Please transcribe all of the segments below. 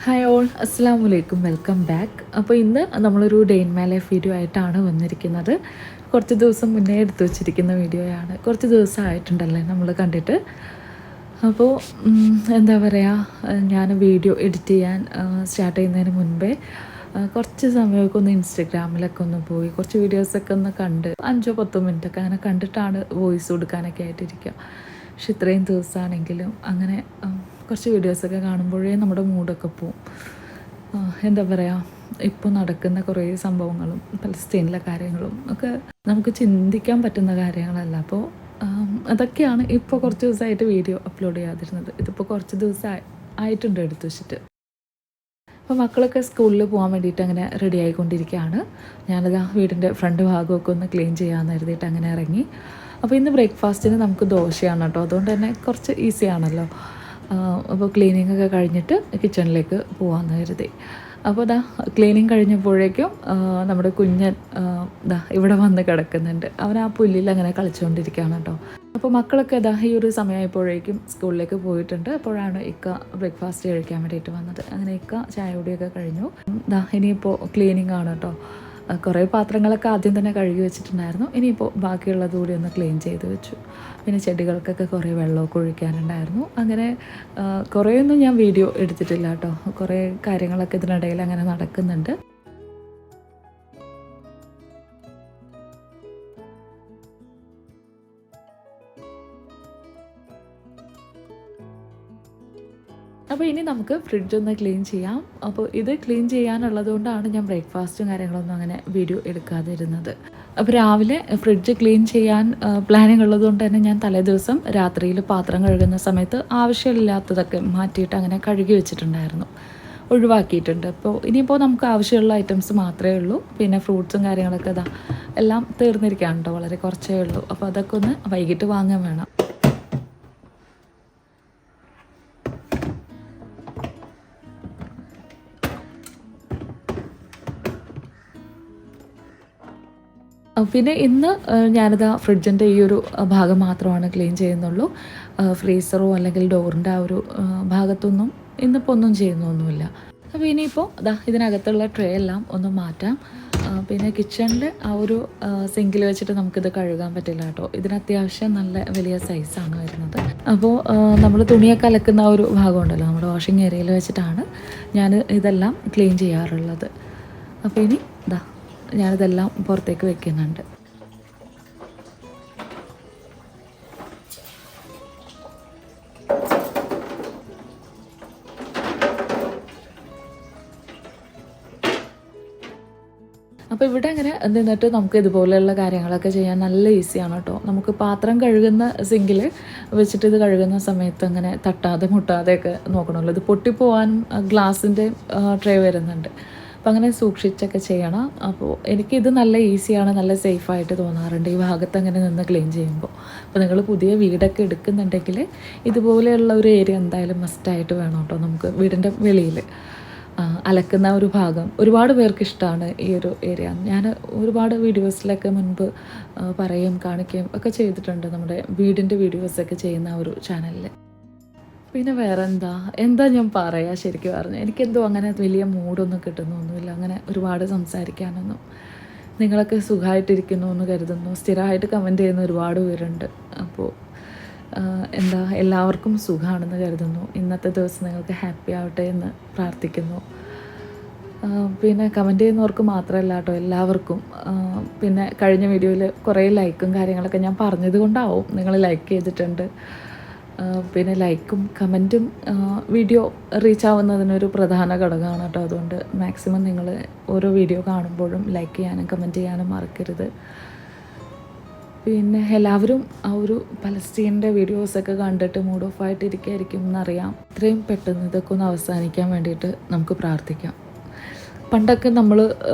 Hi all, അസ്സാം വലൈക്കും, welcome back. അപ്പോൾ ഇന്ന് നമ്മളൊരു day in my life video ആയിട്ടാണ് വന്നിരിക്കുന്നത്. കുറച്ച് ദിവസം മുന്നേ എടുത്തു വച്ചിരിക്കുന്ന വീഡിയോയാണ്. കുറച്ച് ദിവസമായിട്ടുണ്ടല്ലേ നമ്മൾ കണ്ടിട്ട്. അപ്പോൾ എന്താ പറയുക, ഞാൻ വീഡിയോ എഡിറ്റ് ചെയ്യാൻ സ്റ്റാർട്ട് ചെയ്യുന്നതിന് മുൻപേ കുറച്ച് സമയമൊക്കെ ഒന്ന് ഇൻസ്റ്റഗ്രാമിലൊക്കെ ഒന്ന് പോയി കുറച്ച് വീഡിയോസൊക്കെ ഒന്ന് കണ്ട് 5-10 മിനിറ്റൊക്കെ അങ്ങനെ കണ്ടിട്ടാണ് വോയിസ് കൊടുക്കാനൊക്കെ ആയിട്ടിരിക്കുക. പക്ഷെ ഇത്രയും ദിവസമാണെങ്കിലും അങ്ങനെ കുറച്ച് വീഡിയോസൊക്കെ കാണുമ്പോഴേ നമ്മുടെ മൂഡൊക്കെ പോവും. എന്താ പറയുക, ഇപ്പോൾ നടക്കുന്ന കുറേ സംഭവങ്ങളും പലസ്തീനിലെ കാര്യങ്ങളും ഒക്കെ നമുക്ക് ചിന്തിക്കാൻ പറ്റുന്ന കാര്യങ്ങളല്ല. അപ്പോൾ അതൊക്കെയാണ് ഇപ്പോൾ കുറച്ച് ദിവസമായിട്ട് വീഡിയോ അപ്ലോഡ് ചെയ്യാതിരുന്നത്. ഇതിപ്പോൾ കുറച്ച് ദിവസം ആയിട്ടുണ്ട് എടുത്തു വെച്ചിട്ട്. അപ്പോൾ മക്കളൊക്കെ സ്കൂളിൽ പോകാൻ വേണ്ടിയിട്ട് അങ്ങനെ റെഡി ആയിക്കൊണ്ടിരിക്കുകയാണ്. ഞാനത് വീടിൻ്റെ ഫ്രണ്ട് ഭാഗമൊക്കെ ഒന്ന് ക്ലീൻ ചെയ്യാമെന്ന് കരുതിയിട്ട് അങ്ങനെ ഇറങ്ങി. അപ്പോൾ ഇന്ന് ബ്രേക്ക്ഫാസ്റ്റിന് നമുക്ക് ദോശയാണ് കേട്ടോ. അതുകൊണ്ട് തന്നെ കുറച്ച് ഈസിയാണല്ലോ. അപ്പോൾ ക്ലീനിങ് ഒക്കെ കഴിഞ്ഞിട്ട് കിച്ചണിലേക്ക് പോകാമെന്ന് കരുതി. അപ്പോൾ ക്ലീനിങ് കഴിഞ്ഞപ്പോഴേക്കും നമ്മുടെ കുഞ്ഞൻ ഇവിടെ വന്ന് കിടക്കുന്നുണ്ട്. അവൻ ആ പുല്ലിൽ അങ്ങനെ കളിച്ചുകൊണ്ടിരിക്കുകയാണ് കേട്ടോ. അപ്പോൾ മക്കളൊക്കെ ഈ ഒരു സമയമായപ്പോഴേക്കും സ്കൂളിലേക്ക് പോയിട്ടുണ്ട്. അപ്പോഴാണ് ഇക്ക ബ്രേക്ക്ഫാസ്റ്റ് കഴിക്കാൻ വേണ്ടിയിട്ട് വന്നത്. അങ്ങനെ ഇക്ക ചായ കുടിയൊക്കെ കഴിഞ്ഞു. ഇനിയിപ്പോൾ ക്ലീനിങ് ആണ് കേട്ടോ. കുറേ പാത്രങ്ങളൊക്കെ ആദ്യം തന്നെ കഴുകി വെച്ചിട്ടുണ്ടായിരുന്നു. ഇനിയിപ്പോൾ ബാക്കിയുള്ളത് കൂടി ഒന്ന് ക്ലീൻ ചെയ്ത് വെച്ചു. പിന്നെ ചെടികൾക്കൊക്കെ കുറേ വെള്ളമൊക്കെ ഒഴിക്കാനുണ്ടായിരുന്നു. അങ്ങനെ കുറേയൊന്നും ഞാൻ വീഡിയോ എടുത്തിട്ടില്ല കേട്ടോ. കുറേ കാര്യങ്ങളൊക്കെ ഇതിനിടയിൽ അങ്ങനെ നടക്കുന്നുണ്ട്. അപ്പോൾ ഇനി നമുക്ക് ഫ്രിഡ്ജ് ഒന്ന് ക്ലീൻ ചെയ്യാം. അപ്പോൾ ഇത് ക്ലീൻ ചെയ്യാനുള്ളത് കൊണ്ടാണ് ഞാൻ ബ്രേക്ക്ഫാസ്റ്റും കാര്യങ്ങളൊന്നും അങ്ങനെ വീഡിയോ എടുക്കാതിരുന്നത്. അപ്പോൾ രാവിലെ ഫ്രിഡ്ജ് ക്ലീൻ ചെയ്യാൻ പ്ലാനിങ് ഉള്ളതുകൊണ്ട് തന്നെ ഞാൻ തലേദിവസം രാത്രിയിൽ പാത്രം കഴുകുന്ന സമയത്ത് ആവശ്യമില്ലാത്തതൊക്കെ മാറ്റിയിട്ട് അങ്ങനെ കഴുകി വെച്ചിട്ടുണ്ടായിരുന്നു, ഒഴിവാക്കിയിട്ടുണ്ട്. അപ്പോൾ ഇനിയിപ്പോൾ നമുക്ക് ആവശ്യമുള്ള ഐറ്റംസ് മാത്രമേ ഉള്ളൂ. പിന്നെ ഫ്രൂട്ട്സും കാര്യങ്ങളൊക്കെ എല്ലാം തീർന്നിരിക്കുകയാണ് കേട്ടോ, വളരെ കുറച്ചേ ഉള്ളൂ. അപ്പോൾ അതൊക്കെ ഒന്ന് വൈകിട്ട് വാങ്ങാൻ വേണം. പിന്നെ ഇന്ന് ഞാനിതാ ഫ്രിഡ്ജിൻ്റെ ഈ ഒരു ഭാഗം മാത്രമാണ് ക്ലീൻ ചെയ്യുന്നുള്ളൂ. ഫ്രീസറോ അല്ലെങ്കിൽ ഡോറിൻ്റെ ആ ഒരു ഭാഗത്തൊന്നും ഇന്നിപ്പോൾ ഒന്നും ചെയ്യുന്നൊന്നുമില്ല. അപ്പോൾ ഇനിയിപ്പോൾ ഇതിനകത്തുള്ള ട്രേ എല്ലാം ഒന്ന് മാറ്റാം. പിന്നെ കിച്ചണിൽ ആ ഒരു സിങ്കിൽ വെച്ചിട്ട് നമുക്കിത് കഴുകാൻ പറ്റില്ല കേട്ടോ. ഇതിന് അത്യാവശ്യം നല്ല വലിയ സൈസാണ് വരുന്നത്. അപ്പോൾ നമ്മൾ തുണിയൊക്കെ അലക്കുന്ന ആ ഒരു ഭാഗമുണ്ടല്ലോ, നമ്മുടെ വാഷിംഗ് ഏരിയയിൽ വെച്ചിട്ടാണ് ഞാൻ ഇതെല്ലാം ക്ലീൻ ചെയ്യാറുള്ളത്. അപ്പോൾ ഇനി ഞാനിതെല്ലാം പുറത്തേക്ക് വെക്കുന്നുണ്ട്. അപ്പോൾ ഇവിടെ അങ്ങനെ നിന്നിട്ട് നമുക്ക് ഇതുപോലെയുള്ള കാര്യങ്ങളൊക്കെ ചെയ്യാൻ നല്ല ഈസിയാണ് കേട്ടോ. നമുക്ക് പാത്രം കഴുകുന്ന സിങ്കിൽ വെച്ചിട്ട് ഇത് കഴുകുന്ന സമയത്ത് അങ്ങനെ തട്ടാതെ മുട്ടാതെയൊക്കെ നോക്കണമല്ലോ. ഇത് പൊട്ടിപ്പോവാനും ഗ്ലാസിൻ്റെ ട്രേ വരുന്നുണ്ട്. അപ്പോൾ അങ്ങനെ സൂക്ഷിച്ചൊക്കെ ചെയ്യണം. അപ്പോൾ എനിക്കിത് നല്ല ഈസിയാണ്, നല്ല സേഫായിട്ട് തോന്നാറുണ്ട് ഈ ഭാഗത്ത് അങ്ങനെ നിന്ന് ക്ലീൻ ചെയ്യുമ്പോൾ. അപ്പോൾ നിങ്ങൾ പുതിയ വീടൊക്കെ എടുക്കുന്നുണ്ടെങ്കിൽ ഇതുപോലെയുള്ള ഒരു ഏരിയ എന്തായാലും മസ്റ്റായിട്ട് വേണം കേട്ടോ. നമുക്ക് വീടിൻ്റെ വെളിയിൽ അലക്കുന്ന ഒരു ഭാഗം ഒരുപാട് പേർക്ക് ഇഷ്ടമാണ് ഈ ഒരു ഏരിയ. ഞാൻ ഒരുപാട് വീഡിയോസിലൊക്കെ മുൻപ് പറയുകയും കാണിക്കുകയും ഒക്കെ ചെയ്തിട്ടുണ്ട്, നമ്മുടെ വീടിൻ്റെ വീഡിയോസൊക്കെ ചെയ്യുന്ന ഒരു ചാനലിൽ. പിന്നെ വേറെ എന്താ ഞാൻ പറയാ, ശരിക്കും പറഞ്ഞു എനിക്കെന്തോ അങ്ങനെ വലിയ മൂഡൊന്നും കിട്ടുന്നൊന്നുമില്ല അങ്ങനെ ഒരുപാട് സംസാരിക്കാനൊന്നും. നിങ്ങളൊക്കെ സുഖമായിട്ടിരിക്കുന്നു എന്ന് കരുതുന്നു. സ്ഥിരമായിട്ട് കമൻറ്റ് ചെയ്യുന്ന ഒരുപാട് പേരുണ്ട്. അപ്പോൾ എല്ലാവർക്കും സുഖമാണെന്ന് കരുതുന്നു. ഇന്നത്തെ ദിവസം നിങ്ങൾക്ക് ഹാപ്പി ആവട്ടെ എന്ന് പ്രാർത്ഥിക്കുന്നു. പിന്നെ കമൻറ്റ് ചെയ്യുന്നവർക്ക് മാത്രമല്ല കേട്ടോ, എല്ലാവർക്കും. പിന്നെ കഴിഞ്ഞ വീഡിയോയിൽ കുറേ ലൈക്കും കാര്യങ്ങളൊക്കെ ഞാൻ പറഞ്ഞത് കൊണ്ടാവും നിങ്ങൾ ലൈക്ക് ചെയ്തിട്ടുണ്ട്. പിന്നെ ലൈക്കും കമൻറ്റും വീഡിയോ റീച്ച് ആവുന്നതിനൊരു പ്രധാന ഘടകമാണ് കേട്ടോ. അതുകൊണ്ട് മാക്സിമം നിങ്ങൾ ഓരോ വീഡിയോ കാണുമ്പോഴും ലൈക്ക് ചെയ്യാനും കമൻറ്റ് ചെയ്യാനും മറക്കരുത്. പിന്നെ എല്ലാവരും ആ ഒരു പലസ്തീൻ്റെ വീഡിയോസൊക്കെ കണ്ടിട്ട് മൂഡ് ഓഫ് ആയിട്ടിരിക്കുകയായിരിക്കും എന്നറിയാം. ഇത്രയും പെട്ടെന്ന് ഇതൊക്കെ ഒന്ന് അവസാനിക്കാൻ വേണ്ടിയിട്ട് നമുക്ക് പ്രാർത്ഥിക്കാം. പണ്ടൊക്കെ നമ്മൾ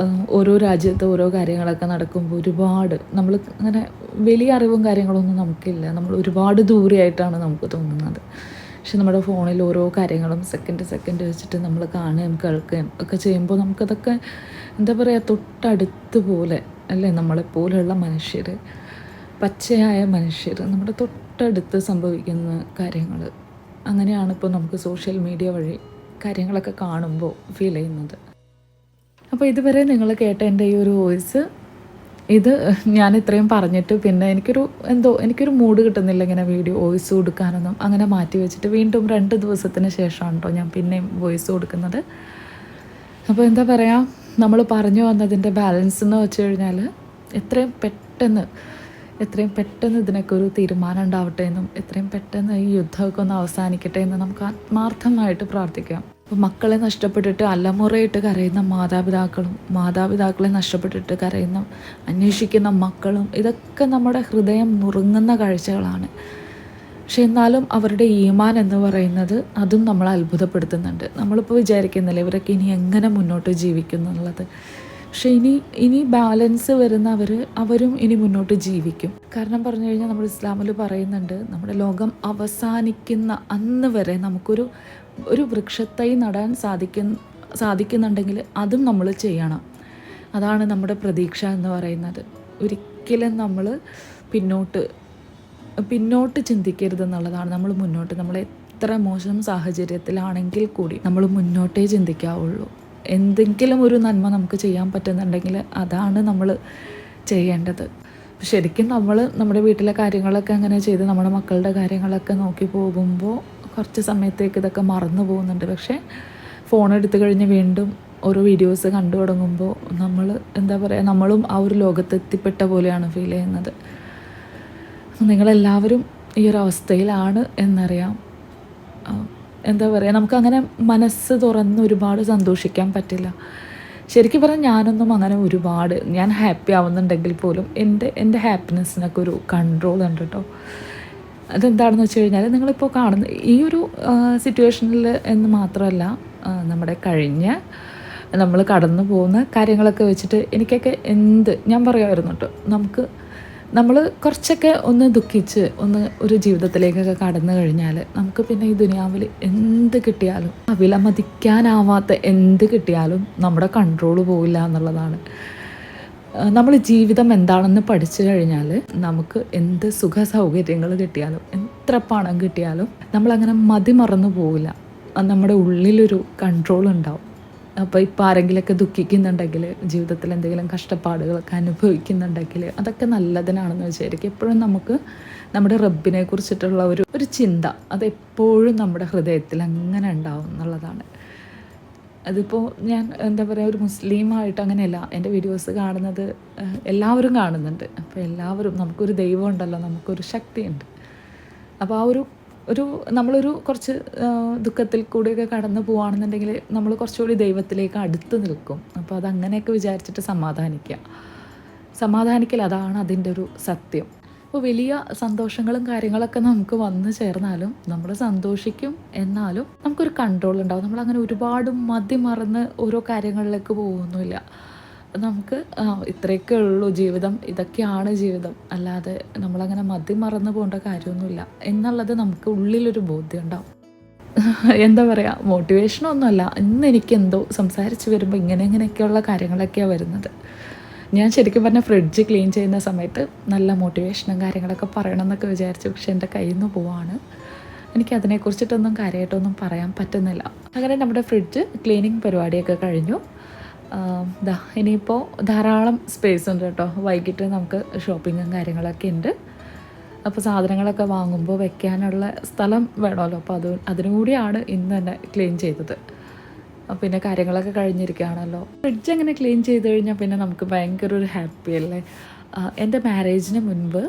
ഓരോ രാജ്യത്ത് ഓരോ കാര്യങ്ങളൊക്കെ നടക്കുമ്പോൾ ഒരുപാട് നമ്മൾ അങ്ങനെ വലിയ അറിവും കാര്യങ്ങളൊന്നും നമുക്കില്ല. നമ്മൾ ഒരുപാട് ദൂരെയായിട്ടാണ് നമുക്ക് തോന്നുന്നത്. പക്ഷെ നമ്മുടെ ഫോണിൽ ഓരോ കാര്യങ്ങളും സെക്കൻഡ് വെച്ചിട്ട് നമ്മൾ കാണുകയും കേൾക്കുകയും ഒക്കെ ചെയ്യുമ്പോൾ നമുക്കതൊക്കെ എന്താ പറയുക, തൊട്ടടുത്ത് പോലെ അല്ലേ, നമ്മളെപ്പോലുള്ള മനുഷ്യർ, പച്ചയായ മനുഷ്യർ, നമ്മുടെ തൊട്ടടുത്ത് സംഭവിക്കുന്ന കാര്യങ്ങൾ അങ്ങനെയാണ് ഇപ്പോൾ നമുക്ക് സോഷ്യൽ മീഡിയ വഴി കാര്യങ്ങളൊക്കെ കാണുമ്പോൾ ഫീൽ ചെയ്യുന്നത്. അപ്പോൾ ഇതുവരെ നിങ്ങൾ കേട്ട എൻ്റെ ഈ ഒരു വോയിസ്, ഇത് ഞാൻ ഇത്രയും പറഞ്ഞിട്ട് പിന്നെ എനിക്കൊരു മൂഡ് കിട്ടുന്നില്ല ഇങ്ങനെ വീഡിയോ വോയിസ് കൊടുക്കാനൊന്നും. അങ്ങനെ മാറ്റി വെച്ചിട്ട് വീണ്ടും 2 ദിവസത്തിന് ശേഷമാണ് കേട്ടോ ഞാൻ പിന്നെയും വോയിസ് കൊടുക്കുന്നത്. അപ്പോൾ എന്താ പറയുക, നമ്മൾ പറഞ്ഞു വന്നതിൻ്റെ ബാലൻസ് എന്ന് വെച്ച് കഴിഞ്ഞാൽ എത്രയും പെട്ടെന്ന് ഇതിനൊക്കെ ഒരു തീരുമാനം ഉണ്ടാവട്ടെ എന്നും എത്രയും പെട്ടെന്ന് ഈ യുദ്ധമൊക്കെ ഒന്ന് അവസാനിക്കട്ടെ എന്ന് നമുക്ക് ആത്മാർത്ഥമായിട്ട് പ്രാർത്ഥിക്കാം. അപ്പോൾ മക്കളെ നഷ്ടപ്പെട്ടിട്ട് അലമുറയിട്ട് കരയുന്ന മാതാപിതാക്കളെ നഷ്ടപ്പെട്ടിട്ട് കരയുന്ന അന്വേഷിക്കുന്ന മക്കളും, ഇതൊക്കെ നമ്മുടെ ഹൃദയം നുറുങ്ങുന്ന കാഴ്ചകളാണ്. പക്ഷെ എന്നാലും അവരുടെ ഈമാൻ എന്ന് പറയുന്നത് അതും നമ്മളെ അത്ഭുതപ്പെടുത്തുന്നുണ്ട്. നമ്മളിപ്പോൾ വിചാരിക്കുന്നില്ല ഇവരൊക്കെ ഇനി എങ്ങനെ മുന്നോട്ട് ജീവിക്കുന്നു എന്നുള്ളത്. പക്ഷെ ഇനി ബാലൻസ് വരുന്ന അവരും ഇനി മുന്നോട്ട് ജീവിക്കും. കാരണം പറഞ്ഞു കഴിഞ്ഞാൽ നമ്മൾ ഇസ്ലാമിൽ പറയുന്നുണ്ട്, നമ്മുടെ ലോകം അവസാനിക്കുന്ന അന്ന് വരെ നമുക്കൊരു വൃക്ഷത്തൈ നടാൻ സാധിക്കുന്നുണ്ടെങ്കിൽ അതും നമ്മൾ ചെയ്യണം. അതാണ് നമ്മുടെ പ്രതീക്ഷ എന്ന് പറയുന്നത്. ഒരിക്കലും നമ്മൾ പിന്നോട്ട് ചിന്തിക്കരുത് എന്നുള്ളതാണ്. നമ്മൾ എത്ര മോശം സാഹചര്യത്തിലാണെങ്കിൽ കൂടി നമ്മൾ മുന്നോട്ടേ ചിന്തിക്കാവുള്ളൂ. എന്തെങ്കിലും ഒരു നന്മ നമുക്ക് ചെയ്യാൻ പറ്റുന്നുണ്ടെങ്കിൽ അതാണ് നമ്മൾ ചെയ്യേണ്ടത്. ശരിക്കും നമ്മുടെ വീട്ടിലെ കാര്യങ്ങളൊക്കെ അങ്ങനെ ചെയ്ത് നമ്മുടെ മക്കളുടെ കാര്യങ്ങളൊക്കെ നോക്കി പോകുമ്പോൾ കുറച്ച് സമയത്തേക്ക് ഇതൊക്കെ മറന്നു പോകുന്നുണ്ട്. പക്ഷേ ഫോൺ എടുത്തു കഴിഞ്ഞ് വീണ്ടും ഓരോ വീഡിയോസ് കണ്ടു തുടങ്ങുമ്പോൾ നമ്മളും ആ ഒരു ലോകത്തെത്തിപ്പെട്ട പോലെയാണ് ഫീൽ ചെയ്യുന്നത്. നിങ്ങളെല്ലാവരും ഈ ഒരു അവസ്ഥയിലാണ് എന്നറിയാം. നമുക്കങ്ങനെ മനസ്സ് തുറന്ന് ഒരുപാട് സന്തോഷിക്കാൻ പറ്റില്ല. ശരിക്കും പറഞ്ഞാൽ ഞാനൊന്നും അങ്ങനെ ഞാൻ ഹാപ്പി ആവുന്നുണ്ടെങ്കിൽ പോലും എൻ്റെ ഹാപ്പിനെസ്സിനൊക്കെ ഒരു കൺട്രോൾ ഉണ്ട് കേട്ടോ. അതെന്താണെന്ന് വെച്ച് കഴിഞ്ഞാൽ നിങ്ങളിപ്പോൾ കാണുന്ന ഈ ഒരു സിറ്റുവേഷനിൽ എന്ന് മാത്രമല്ല, നമ്മുടെ നമ്മൾ കടന്നു പോകുന്ന കാര്യങ്ങളൊക്കെ വെച്ചിട്ട് എനിക്കൊക്കെ ഞാൻ പറയുമായിരുന്നു കേട്ടോ, നമ്മൾ കുറച്ചൊക്കെ ഒന്ന് ദുഃഖിച്ച് ഒരു ജീവിതത്തിലേക്കൊക്കെ കടന്നു കഴിഞ്ഞാൽ നമുക്ക് പിന്നെ ഈ ദുനിയാവിൽ എന്ത് കിട്ടിയാലും, വിലമതിക്കാനാവാത്ത എന്ത് കിട്ടിയാലും നമ്മുടെ കൺട്രോൾ പോവില്ല എന്നുള്ളതാണ്. നമ്മൾ ജീവിതം എന്താണെന്ന് പഠിച്ചു കഴിഞ്ഞാൽ നമുക്ക് എന്ത് സുഖ സൗകര്യങ്ങൾ കിട്ടിയാലും എത്ര പണം കിട്ടിയാലും നമ്മളങ്ങനെ മറന്നു പോവില്ല. നമ്മുടെ ഉള്ളിലൊരു കൺട്രോൾ ഉണ്ടാവും. അപ്പോൾ ഇപ്പോൾ ആരെങ്കിലുമൊക്കെ ദുഃഖിക്കുന്നുണ്ടെങ്കിൽ, ജീവിതത്തിൽ എന്തെങ്കിലും കഷ്ടപ്പാടുകളൊക്കെ അനുഭവിക്കുന്നുണ്ടെങ്കിൽ അതൊക്കെ നല്ലതിനാണെന്ന് വിചാരിക്കും. എപ്പോഴും നമുക്ക് നമ്മുടെ റബ്ബിനെ കുറിച്ചിട്ടുള്ള ഒരു ചിന്ത അതെപ്പോഴും നമ്മുടെ ഹൃദയത്തിൽ അങ്ങനെ ഉണ്ടാവും എന്നുള്ളതാണ്. അതിപ്പോൾ ഞാൻ ഒരു മുസ്ലിമായിട്ട് അങ്ങനെയല്ല, എൻ്റെ വീഡിയോസ് കാണുന്നത് എല്ലാവരും കാണുന്നുണ്ട്. അപ്പോൾ എല്ലാവരും, നമുക്കൊരു ദൈവം ഉണ്ടല്ലോ, നമുക്കൊരു ശക്തിയുണ്ട്. അപ്പോൾ നമ്മളൊരു കുറച്ച് ദുഃഖത്തിൽ കൂടിയൊക്കെ കടന്നു പോവുകയാണെന്നുണ്ടെങ്കിൽ നമ്മൾ കുറച്ചുകൂടി ദൈവത്തിലേക്ക് അടുത്ത് നിൽക്കും. അപ്പോൾ അതങ്ങനെയൊക്കെ വിചാരിച്ചിട്ട് സമാധാനിക്കൽ അതാണ് അതിൻ്റെ ഒരു സത്യം. അപ്പോൾ വലിയ സന്തോഷങ്ങളും കാര്യങ്ങളൊക്കെ നമുക്ക് വന്നു ചേർന്നാലും നമ്മൾ സന്തോഷിക്കും, എന്നാലും നമുക്കൊരു കൺട്രോൾ ഉണ്ടാവും. നമ്മളങ്ങനെ ഒരുപാട് മറന്ന് ഓരോ കാര്യങ്ങളിലേക്ക് പോകുന്നില്ല. നമുക്ക് ഇത്രയൊക്കെ ഉള്ളൂ ജീവിതം, ഇതൊക്കെയാണ് ജീവിതം, അല്ലാതെ നമ്മളങ്ങനെ മറന്നു പോകേണ്ട കാര്യമൊന്നുമില്ല എന്നുള്ളത് നമുക്ക് ഉള്ളിലൊരു ബോധ്യം ഉണ്ടാവും. മോട്ടിവേഷനൊന്നുമല്ല, ഇന്ന് എനിക്കെന്തോ സംസാരിച്ച് വരുമ്പോൾ ഇങ്ങനെയൊക്കെയുള്ള കാര്യങ്ങളൊക്കെയാണ് വരുന്നത്. ഞാൻ ശരിക്കും പറഞ്ഞാൽ ഫ്രിഡ്ജ് ക്ലീൻ ചെയ്യുന്ന സമയത്ത് നല്ല മോട്ടിവേഷനും കാര്യങ്ങളൊക്കെ പറയണം എന്നൊക്കെ വിചാരിച്ചു, പക്ഷെ എൻ്റെ കയ്യിൽ നിന്ന് പോവാണ്. എനിക്കതിനെക്കുറിച്ചിട്ടൊന്നും കാര്യമായിട്ടൊന്നും പറയാൻ പറ്റുന്നില്ല. അങ്ങനെ നമ്മുടെ ഫ്രിഡ്ജ് ക്ലീനിങ് പരിപാടിയൊക്കെ കഴിഞ്ഞു. ഇനിയിപ്പോൾ ധാരാളം സ്പേസ് ഉണ്ട് കേട്ടോ. വൈകിട്ട് നമുക്ക് ഷോപ്പിങ്ങും കാര്യങ്ങളൊക്കെ ഉണ്ട്. അപ്പോൾ സാധനങ്ങളൊക്കെ വാങ്ങുമ്പോൾ വെക്കാനുള്ള സ്ഥലം വേണമല്ലോ. അപ്പോൾ അതിനു കൂടിയാണ് ഇന്ന് തന്നെ ക്ലീൻ ചെയ്തത്. പിന്നെ കാര്യങ്ങളൊക്കെ കഴിഞ്ഞിരിക്കുകയാണല്ലോ. ഫ്രിഡ്ജ് അങ്ങനെ ക്ലീൻ ചെയ്ത് കഴിഞ്ഞാൽ പിന്നെ നമുക്ക് ഭയങ്കര ഒരു ഹാപ്പി അല്ലേ. എൻ്റെ മാരേജിന് മുൻപ്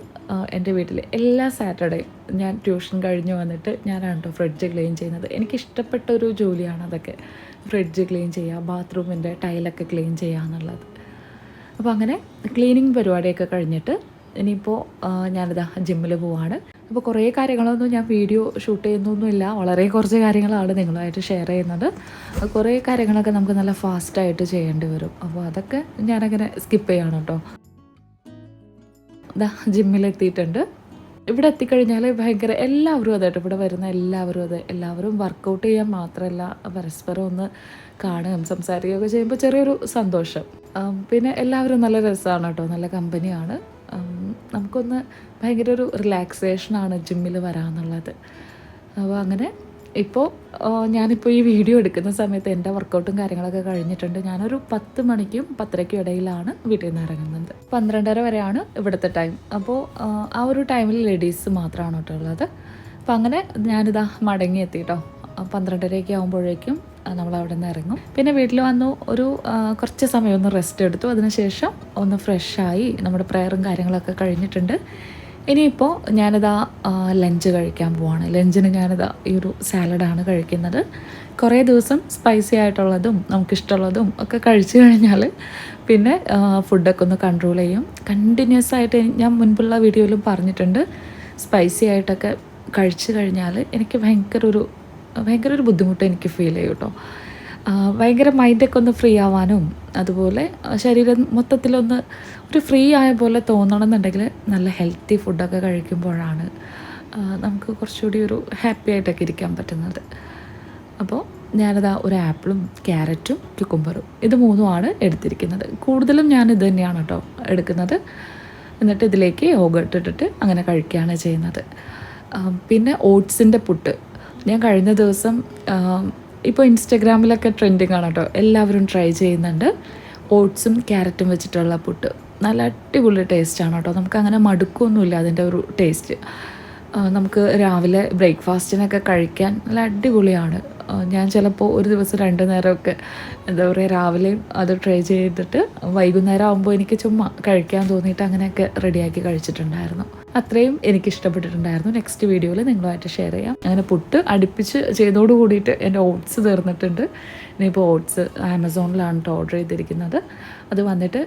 എൻ്റെ വീട്ടിൽ എല്ലാ സാറ്റർഡേയും ഞാൻ ട്യൂഷൻ കഴിഞ്ഞ് വന്നിട്ട് ഞാനാണ് കേട്ടോ ഫ്രിഡ്ജ് ക്ലീൻ ചെയ്യുന്നത്. എനിക്കിഷ്ടപ്പെട്ട ഒരു ജോലിയാണ് അതൊക്കെ. ഫ്രിഡ്ജ് ക്ലീൻ ചെയ്യുക, ബാത്റൂമിൻ്റെ ടൈലൊക്കെ ക്ലീൻ ചെയ്യുക എന്നുള്ളത്. അപ്പോൾ അങ്ങനെ ക്ലീനിങ് പരിപാടിയൊക്കെ കഴിഞ്ഞിട്ട് ഇനിയിപ്പോൾ ഞാനിതാ ജിമ്മിൽ പോവാണ്. അപ്പോൾ കുറേ കാര്യങ്ങളൊന്നും ഞാൻ വീഡിയോ ഷൂട്ട് ചെയ്യുന്നൊന്നുമില്ല, വളരെ കുറച്ച് കാര്യങ്ങളാണ് നിങ്ങളുമായിട്ട് ഷെയർ ചെയ്യുന്നത്. കുറേ കാര്യങ്ങളൊക്കെ നമുക്ക് നല്ല ഫാസ്റ്റായിട്ട് ചെയ്യേണ്ടി വരും. അപ്പോൾ അതൊക്കെ ഞാനങ്ങനെ സ്കിപ്പ് ചെയ്യണം കേട്ടോ. ജിമ്മിലെത്തിയിട്ടുണ്ട്. ഇവിടെ എത്തിക്കഴിഞ്ഞാൽ ഭയങ്കര എല്ലാവരും അതായിട്ട് ഇവിടെ വരുന്ന എല്ലാവരും വർക്കൗട്ട് ചെയ്യാൻ മാത്രമല്ല, പരസ്പരം ഒന്ന് കാണുകയും സംസാരിക്കുകയൊക്കെ ചെയ്യുമ്പോൾ ചെറിയൊരു സന്തോഷം. പിന്നെ എല്ലാവരും നല്ല രസമാണ് കേട്ടോ, നല്ല കമ്പനിയാണ്. നമുക്കൊന്ന് ഭയങ്കര ഒരു റിലാക്സേഷനാണ് ജിമ്മിൽ വരാമെന്നുള്ളത്. അപ്പോൾ അങ്ങനെ ഇപ്പോൾ ഞാനിപ്പോൾ ഈ വീഡിയോ എടുക്കുന്ന സമയത്ത് എൻ്റെ വർക്കൗട്ടും കാര്യങ്ങളൊക്കെ കഴിഞ്ഞിട്ടുണ്ട്. ഞാനൊരു 10 മണിക്കും 10:30ക്കും ഇടയിലാണ് വീട്ടിൽ നിന്ന് ഇറങ്ങുന്നത്. 12:30 വരെയാണ് ഇവിടുത്തെ ടൈം. അപ്പോൾ ആ ഒരു ടൈമിൽ ലേഡീസ് മാത്രമാണ് കേട്ടോ ഉള്ളത്. അപ്പോൾ അങ്ങനെ ഞാനിതാ മടങ്ങി എത്തിട്ടോ. 12:30 ആകുമ്പോഴേക്കും നമ്മളവിടെ നിന്ന് ഇറങ്ങും. പിന്നെ വീട്ടിൽ വന്നു ഒരു കുറച്ച് സമയം ഒന്ന് റെസ്റ്റ് എടുത്തു. അതിനുശേഷം ഒന്ന് ഫ്രഷായി നമ്മുടെ പ്രയറും കാര്യങ്ങളൊക്കെ കഴിഞ്ഞിട്ടുണ്ട്. ഇനിയിപ്പോൾ ഞാനിതാ ലഞ്ച് കഴിക്കാൻ പോവാണ്. ലഞ്ചിന് ഞാനിതാ ഈ ഒരു സാലഡാണ് കഴിക്കുന്നത്. കുറേ ദിവസം സ്പൈസി ആയിട്ടുള്ളതും നമുക്കിഷ്ടമുള്ളതും ഒക്കെ കഴിച്ചു കഴിഞ്ഞാൽ പിന്നെ ഫുഡൊക്കെ ഒന്ന് കൺട്രോൾ ചെയ്യും. കണ്ടിന്യൂസ് ആയിട്ട് ഞാൻ മുൻപുള്ള വീഡിയോയിലും പറഞ്ഞിട്ടുണ്ട്, സ്പൈസി ആയിട്ടൊക്കെ കഴിച്ചു കഴിഞ്ഞാൽ എനിക്ക് ഭയങ്കര ഒരു ബുദ്ധിമുട്ട് എനിക്ക് ഫീൽ ചെയ്യും കേട്ടോ. ഭയങ്കര മൈൻഡൊക്കെ ഒന്ന് ഫ്രീ ആവാനും അതുപോലെ ശരീരം മൊത്തത്തിലൊന്ന് ഒരു ഫ്രീ ആയ പോലെ തോന്നണമെന്നുണ്ടെങ്കിൽ നല്ല ഹെൽത്തി ഫുഡൊക്കെ കഴിക്കുമ്പോഴാണ് നമുക്ക് കുറച്ചുകൂടി ഒരു ഹാപ്പി ആയിട്ടൊക്കെ ഇരിക്കാൻ പറ്റുന്നത്. അപ്പോൾ ഞാനതാ ഒരു ആപ്പിളും ക്യാരറ്റും ക്യുക്കുംബറും ഇത് മൂന്നുമാണ് എടുത്തിരിക്കുന്നത്. കൂടുതലും ഞാൻ ഇത് തന്നെയാണ് കേട്ടോ എടുക്കുന്നത്. എന്നിട്ട് ഇതിലേക്ക് യോഗട്ട് ഇട്ടിട്ട് അങ്ങനെ കഴിക്കുകയാണ് ചെയ്യുന്നത്. പിന്നെ ഓട്സിൻ്റെ പുട്ട് ഞാൻ കഴിഞ്ഞ ദിവസം ഇപ്പോൾ ഇൻസ്റ്റഗ്രാമിലൊക്കെ ട്രെൻഡിങ് ആണ് കേട്ടോ, എല്ലാവരും ട്രൈ ചെയ്യുന്നുണ്ട്. ഓട്സും ക്യാരറ്റും വെച്ചിട്ടുള്ള പുട്ട് നല്ല അടിപൊളി ടേസ്റ്റാണ് കേട്ടോ. നമുക്കങ്ങനെ മടുക്കൊന്നുമില്ല അതിൻ്റെ ഒരു ടേസ്റ്റ്. നമുക്ക് രാവിലെ ബ്രേക്ക്ഫാസ്റ്റിനൊക്കെ കഴിക്കാൻ നല്ല അടിപൊളിയാണ്. ഞാൻ ചിലപ്പോൾ ഒരു ദിവസം 2 നേരമൊക്കെ എന്താ പറയുക രാവിലെയും അത് ട്രൈ ചെയ്തിട്ട് വൈകുന്നേരം ആകുമ്പോൾ എനിക്ക് ചുമ്മാ കഴിക്കാൻ തോന്നിയിട്ട് അങ്ങനെയൊക്കെ റെഡിയാക്കി കഴിച്ചിട്ടുണ്ടായിരുന്നു. അത്രയും എനിക്ക് ഇഷ്ടപ്പെട്ടിട്ടുണ്ടായിരുന്നു. നെക്സ്റ്റ് വീഡിയോയിൽ നിങ്ങളുമായിട്ട് ഷെയർ ചെയ്യാം. അങ്ങനെ പുട്ട് അടുപ്പിച്ച് ചെയ്തോട് കൂടിയിട്ട് എൻ്റെ ഓട്സ് തീർന്നിട്ടുണ്ട്. ഇനിയിപ്പോൾ ഓട്സ് ആമസോണിലാണ് കേട്ടോ ഓർഡർ ചെയ്തിരിക്കുന്നത്. അത് വന്നിട്ട്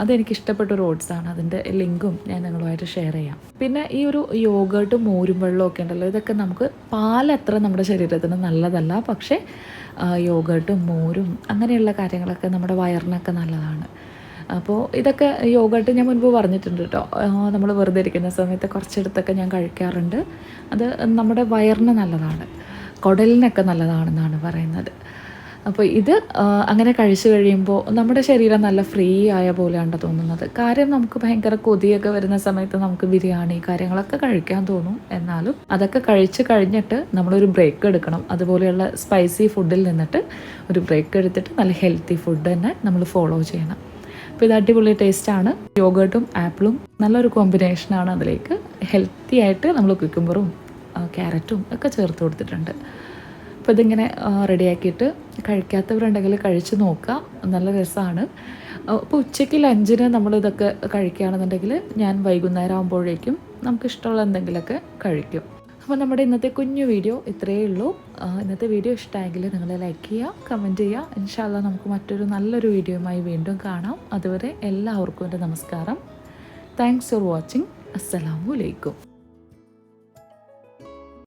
അതെനിക്ക് ഇഷ്ടപ്പെട്ടൊരു ഓട്സാണ്. അതിൻ്റെ ലിങ്കും ഞാൻ നിങ്ങളുമായിട്ട് ഷെയർ ചെയ്യാം. പിന്നെ ഈ ഒരു യോഗട്ടും മോരും വെള്ളവും ഒക്കെ ഉണ്ടല്ലോ, ഇതൊക്കെ നമുക്ക് പാലത്ര നമ്മുടെ ശരീരത്തിന് നല്ലതല്ല. പക്ഷേ യോഗട്ടും മോരും അങ്ങനെയുള്ള കാര്യങ്ങളൊക്കെ നമ്മുടെ വയറിനൊക്കെ നല്ലതാണ്. അപ്പോൾ ഇതൊക്കെ യോഗട്ട് ഞാൻ മുൻപ് പറഞ്ഞിട്ടുണ്ട് കേട്ടോ. നമ്മൾ വെറുതെ ഇരിക്കുന്ന സമയത്ത് കുറച്ചെടുത്തൊക്കെ ഞാൻ കഴിക്കാറുണ്ട്. അത് നമ്മുടെ വയറിന് നല്ലതാണ്, കുടലിനൊക്കെ നല്ലതാണെന്നാണ് പറയുന്നത്. അപ്പോൾ ഇത് അങ്ങനെ കഴിച്ചു കഴിയുമ്പോൾ നമ്മുടെ ശരീരം നല്ല ഫ്രീ ആയ പോലെയാണ് തോന്നുന്നത്. കാര്യം നമുക്ക് ഭയങ്കര കൊതിയൊക്കെ വരുന്ന സമയത്ത് നമുക്ക് ബിരിയാണി കാര്യങ്ങളൊക്കെ കഴിക്കാൻ തോന്നും. എന്നാലും അതൊക്കെ കഴിച്ച് കഴിഞ്ഞിട്ട് നമ്മളൊരു ബ്രേക്ക് എടുക്കണം. അതുപോലെയുള്ള സ്പൈസി ഫുഡിൽ നിന്നിട്ട് ഒരു ബ്രേക്ക് എടുത്തിട്ട് നല്ല ഹെൽത്തി ഫുഡ് തന്നെ നമ്മൾ ഫോളോ ചെയ്യണം. അപ്പോൾ ഇത് അടിപൊളി ടേസ്റ്റാണ്. യോഗട്ടും ആപ്പിളും നല്ലൊരു കോമ്പിനേഷനാണ്. അതിലേക്ക് ഹെൽത്തി ആയിട്ട് നമ്മൾ ക്യുക്കുംബറും ക്യാരറ്റും ഒക്കെ ചേർത്ത് കൊടുത്തിട്ടുണ്ട്. അപ്പോൾ ഇതിങ്ങനെ റെഡിയാക്കിയിട്ട് കഴിക്കാത്തവരുണ്ടെങ്കിൽ കഴിച്ച് നോക്കുക, നല്ല രസമാണ്. അപ്പോൾ ഉച്ചയ്ക്ക് ലഞ്ചിന് നമ്മളിതൊക്കെ കഴിക്കുകയാണെന്നുണ്ടെങ്കിൽ ഞാൻ വൈകുന്നേരം ആകുമ്പോഴേക്കും നമുക്കിഷ്ടമുള്ള എന്തെങ്കിലുമൊക്കെ കഴിക്കും. അപ്പോൾ നമ്മുടെ ഇന്നത്തെ കുഞ്ഞു വീഡിയോ ഇത്രയേ ഉള്ളൂ. ഇന്നത്തെ വീഡിയോ ഇഷ്ടമായെങ്കിൽ നിങ്ങൾ ലൈക്ക് ചെയ്യുക, കമൻറ്റ് ചെയ്യുക. ഇൻഷാ അല്ലാഹ് നമുക്ക് മറ്റൊരു നല്ലൊരു വീഡിയോയുമായി വീണ്ടും കാണാം. അതുവരെ എല്ലാവർക്കും എൻ്റെ നമസ്കാരം. Thanks for watching. അസ്സലാമു അലൈക്കും.